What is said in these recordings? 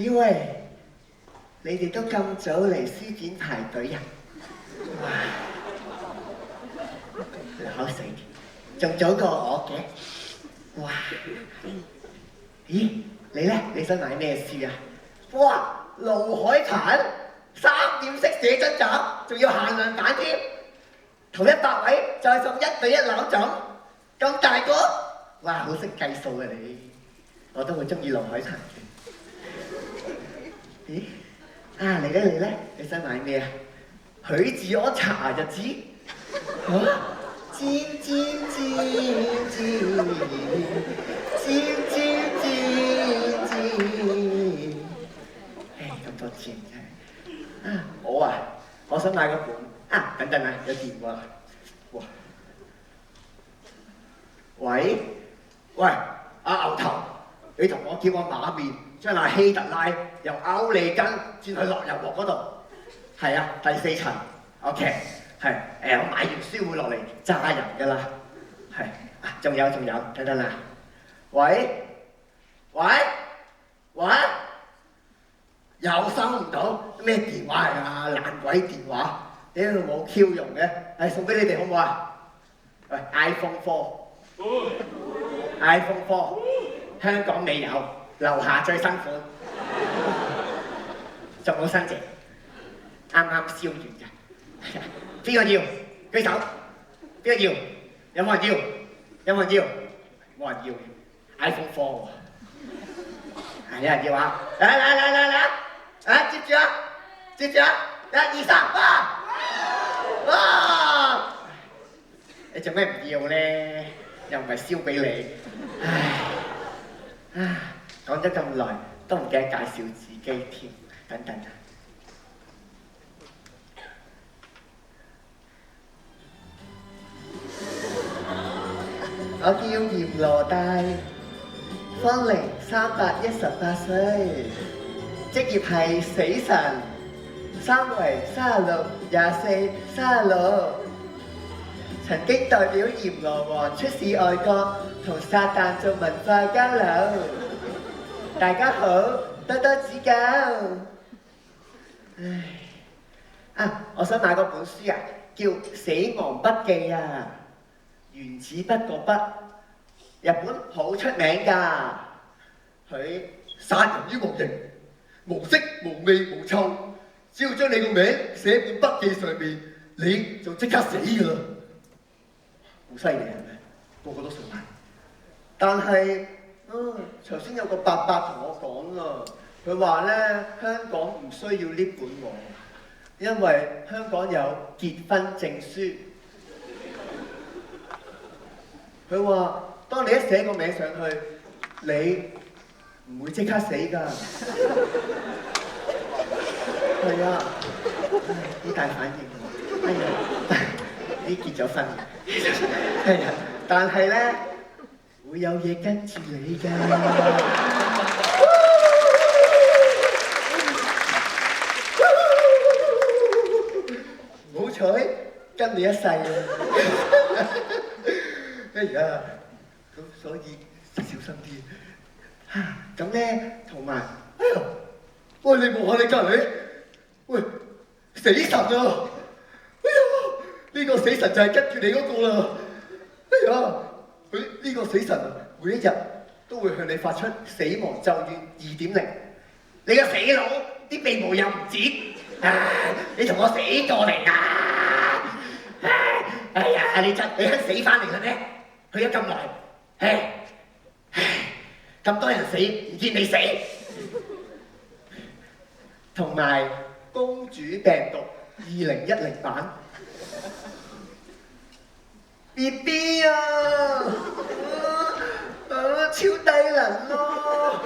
喂，你哋都咁早嚟書展排隊啊？哇！口死，仲早過我嘅。哇！咦，你咧？你想買咩書啊？哇！盧海鵬3點式寫真集，仲要限量版添。頭100位就係送1對1攬枕，咁大個，哇！好識計數啊你，我都好中意盧海鵬嘅。咦？啊嚟咧嚟咧，你想買咩啊？許志安茶日子，嚇？煎煎煎煎，煎煎煎煎，唉咁多錢真係。啊我想買個本。啊等陣啊，有電話。哇！喂，阿牛頭，你同我叫個馬面將阿希特拉由歐利根轉去落油鑊嗰度。係啊，第4層。OK， 係我買完書會落嚟炸人㗎啦。係啊，仲有，等等啦。喂，又收唔到，咩電話嚟㗎？爛鬼電話，屌冇 Q 用嘅，送俾你哋好唔好啊？喂 ，iPhone 4，香港未有，樓下最新款，仲冇新淨，啱啱燒完㗎。邊個要？舉手。邊個要？有冇人要？冇人要 iPhone 4喎。有人要啊？嚟！接住啊！1、2、3，哇！你做咩唔要咧？又唔係燒俾你。唉，講咗咁耐，都唔記得介紹自己添。等等啊！我叫閻羅大，芳齡318歲，職業係死神，3圍36、24、36，曾經代表閻羅王出使外國，同撒旦做文化交流。大家好，多多指教。我想買嗰本書啊，叫《死亡筆記》啊。原子筆個筆，日本好出名㗎。佢殺人於無形，無色無味無臭，只要將你個名寫喺本筆記上面，你就即刻死㗎啦！好犀利係咪？個個都想買。但係頭先有個伯伯同我講啊，佢話咧香港唔需要呢本喎，因為香港有結婚證書。佢話：當你一寫個名上去，你唔會即刻死㗎。係啊，好大反應喎！哎呀，你結咗婚嘅，係啊，但係咧會有嘢跟住你㗎。好彩跟你一世啊！哎呀，咁所以小心啲。咁咧，同埋，哎呀，喂，你望下你隔離，喂，死神啊！哎呀，呢個死神就係跟住你嗰個啦。哎呀，佢呢個死神每一日都會向你發出死亡咒語2.0。你個死佬，啲鼻毛又唔剪，你同我死過嚟啊！哎呀，你肯死翻嚟啦咩？去咗咁耐，咁多人死，唔見你死。同埋公主病毒2010版 BB 啊，超低能咯！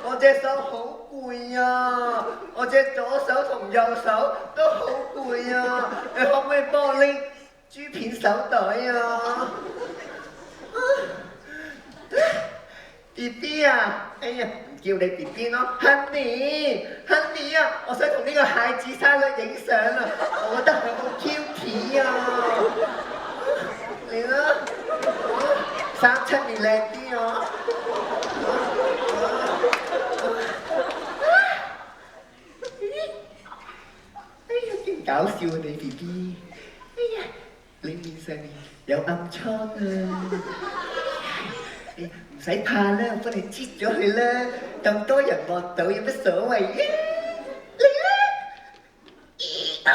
我隻手好攰啊，我隻左手同右手都好攰啊，你可唔可以幫我拎豬片手袋啊？BB 啊，哎呀，唔叫你 BB 咯 ，Honey 啊，我想同呢個孩子生女影相啊，我覺得佢好 cute 啊，嚟啦，37年靚啲啊！搞笑啊你 B B。哎呀，你面上面有暗瘡啊！唔使怕啦，我幫你擠咗佢啦，咁多人望到有乜所謂啊？嚟啦！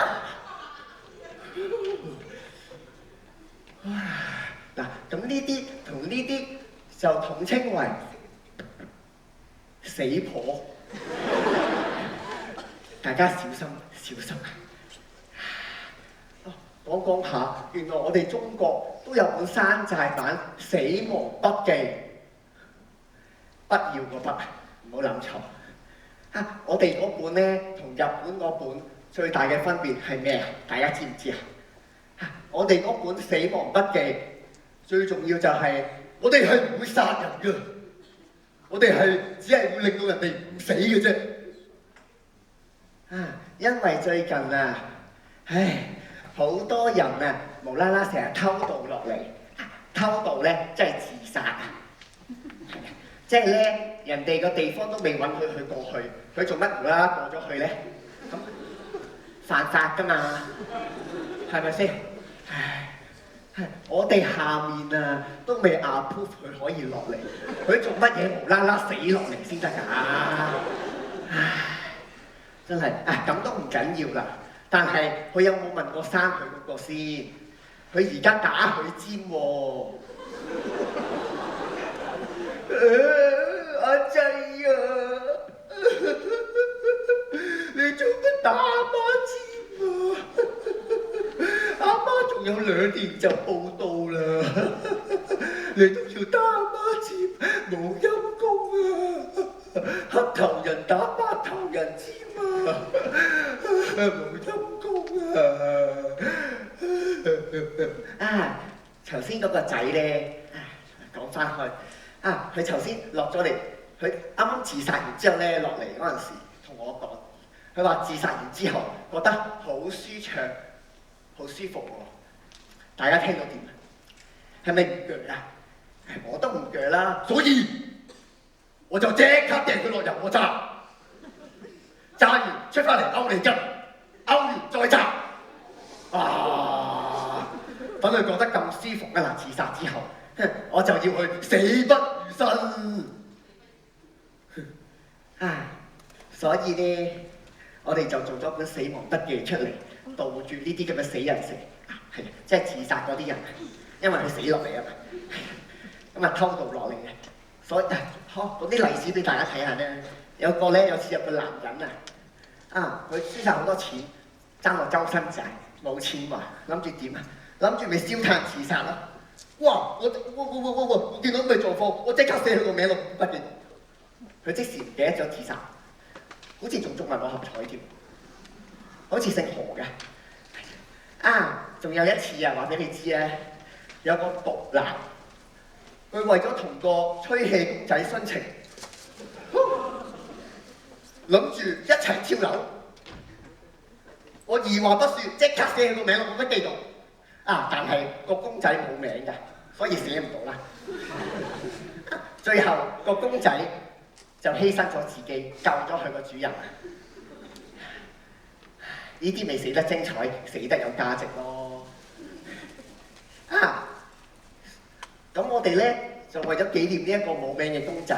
嗱，咁呢啲同呢啲就統稱為死婆，大家小心小心啊！講下，原來我哋中國都有本山寨版《死亡筆記》，不要個筆，唔好諗錯。我哋嗰本咧同日本嗰本最大嘅分別係咩啊？大家知唔知啊？我哋嗰本《死亡筆記》最重要就係我哋係唔會殺人㗎，我哋係只係會令到人哋唔死嘅啫。因為最近啊，好多人啊無啦啦成日偷渡落嚟，偷渡咧即係自殺啊！即係咧人哋個地方都未允許佢過去，佢做乜無啦啦過咗去咧？咁犯法㗎嘛，係咪先？我哋下面啊都未 approve 佢可以落嚟，佢做乜嘢無啦啦死落嚟先得㗎？真係咁都唔緊要啦。但係佢有冇問過生佢嗰個先？佢而家打佢尖喎。阿仔啊，你做乜打媽尖啊？阿媽仲有2年就報到啦，你都要打媽尖，冇陰功啊！黑頭人打白頭人尖啊，冇陰功啊！頭先嗰個仔咧，講翻去。佢頭先落咗嚟，佢啱啱自殺完之後咧落嚟嗰陣時，同我講，佢話自殺完之後覺得好舒暢、好舒服喎。大家聽到點啊？係咪唔鋸啊？我都唔鋸啦，所以我就即刻掟佢落油鍋炸，炸完出翻嚟勾脷根，勾完再炸。等佢覺得咁舒服啊！自殺之後。我就要去死不如生所以咧，我哋就做咗本《死亡筆記》出嚟，杜絕呢啲咁嘅死人蛇，即係自殺嗰啲人，因為佢死落嚟啊嘛，咁偷渡落嚟嘅，所以嗰啲例子俾大家睇下咧。有個咧有次有個男人佢輸晒好多錢，爭落周身債，冇錢還，諗住點啊？諗住咪燒炭自殺咯。哇！我見到佢狀況，我即刻寫佢個名落筆記。佢即時唔記得咗自殺，好似仲中埋6合彩添，好似姓何嘅。仲有一次話俾你知啊，有個毒男，佢為咗同個吹氣公仔殉情，諗住一齊跳樓。我二話不說，即刻寫佢個名落筆記度。但係個公仔冇名㗎，所以寫唔到啦。最後個公仔就犧牲咗自己，救咗佢個主人。呢啲未死得精彩，死得有價值咯。咁我哋咧就為咗紀念呢一個冇名嘅公仔，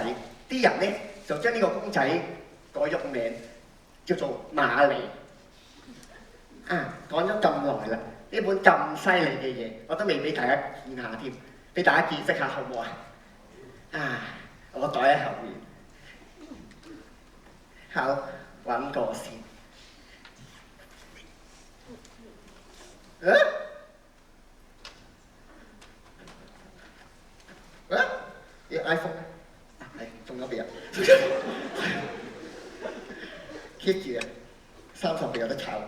啲人咧就將呢個公仔改咗個名，叫做馬利。講咗咁耐啦。呢本咁犀利嘅嘢，我都未俾大家見下添，俾大家見識下好唔好啊？我袋喺後面，好揾個先。啲 iPhone 咧，中咗俾人，keep 住啊，30倍有得炒。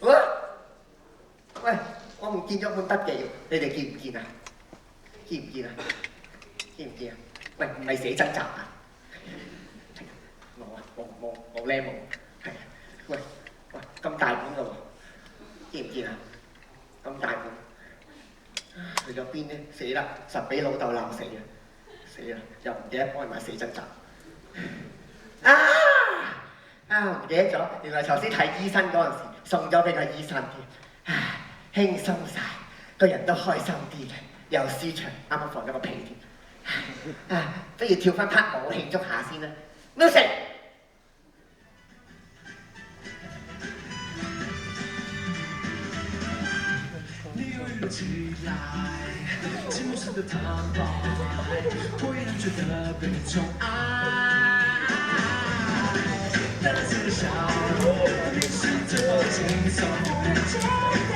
喂，我唔見咗本筆記，你哋見唔見啊？見唔見啊？見唔見啊？喂，唔係寫真集啊？冇靚冇，係啊！喂，咁大本㗎喎，見唔見啊？咁大本，去咗邊咧？死啦！實俾老豆鬧死啊！死啦！又唔記得幫佢買寫真集。唔記記得咗，原來頭先睇醫生嗰陣時送咗俾個醫生添，唉，輕鬆晒，個人都開心啲嘅，又舒暢，啱啱放咗個屁添，啊，不如跳翻 part 舞慶祝下先啦 ，music。起来，寂寞时的坦白，会让觉得被宠爱。带着笑容，你是这么轻松。